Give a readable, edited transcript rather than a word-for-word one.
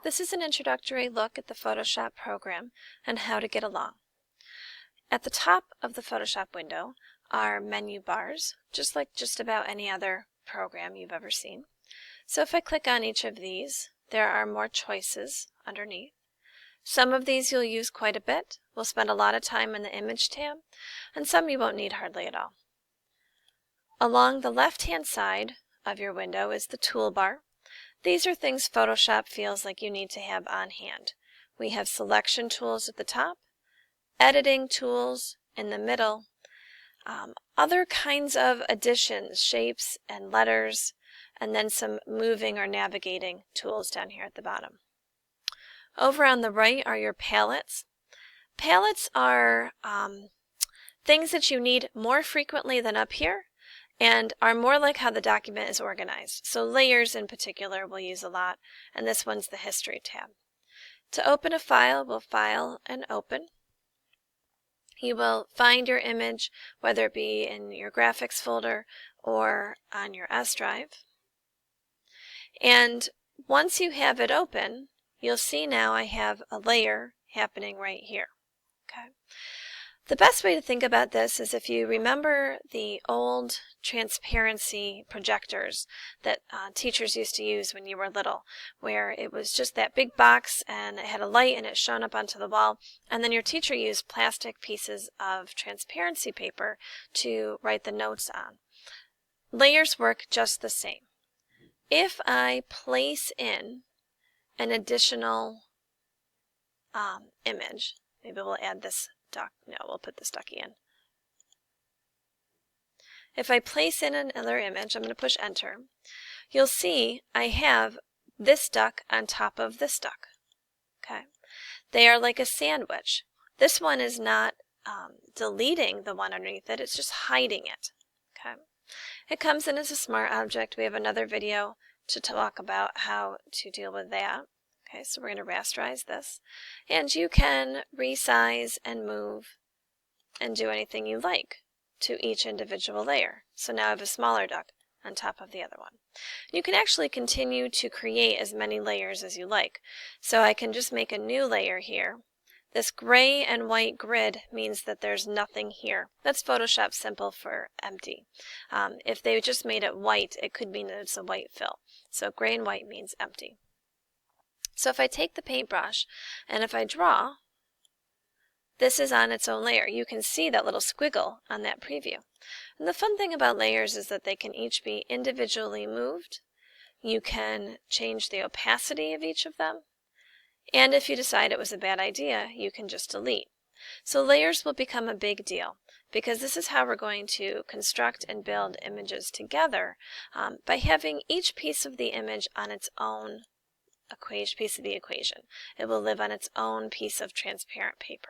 This is an introductory look at the Photoshop program and how to get along. At the top of the Photoshop window are menu bars, just like just about any other program you've ever seen. So if I click on each of these, there are more choices underneath. Some of these you'll use quite a bit. We'll spend a lot of time in the Image tab, and some you won't need hardly at all. Along the left-hand side of your window is the Toolbar. These are things Photoshop feels like you need to have on hand. We have selection tools at the top, editing tools in the middle, other kinds of additions, shapes and letters, and then some moving or navigating tools down here at the bottom. Over on the right are your palettes. Palettes are things that you need more frequently than up here, and are more like how the document is organized. So layers in particular we'll use a lot, and this one's the History tab. To open a file, we'll File and Open. You will find your image, whether it be in your graphics folder or on your S drive. And once you have it open, you'll see now I have a layer happening right here. Okay. The best way to think about this is if you remember the old transparency projectors that teachers used to use when you were little, where it was just that big box and it had a light and it shone up onto the wall, and then your teacher used plastic pieces of transparency paper to write the notes on. Layers work just the same. If I place in an additional image, maybe we'll add this duck. No, we'll put this ducky in. If I place in another image, I'm going to push enter. You'll see I have this duck on top of this duck. Okay, they are like a sandwich. This one is not deleting the one underneath it, it's just hiding it. Okay, it comes in as a smart object. We have another video to talk about how to deal with that. Okay, so we're going to rasterize this, and you can resize and move and do anything you like to each individual layer. So now I have a smaller duck on top of the other one. You can actually continue to create as many layers as you like. So I can just make a new layer here. This gray and white grid means that there's nothing here. That's Photoshop simple for empty. If they just made it white, it could mean that it's a white fill. So gray and white means empty. So if I take the paintbrush and if I draw, this is on its own layer. You can see that little squiggle on that preview. And the fun thing about layers is that they can each be individually moved. You can change the opacity of each of them. And if you decide it was a bad idea, you can just delete. So layers will become a big deal because this is how we're going to construct and build images together by having each piece of the image on its own piece of the equation. It will live on its own piece of transparent paper.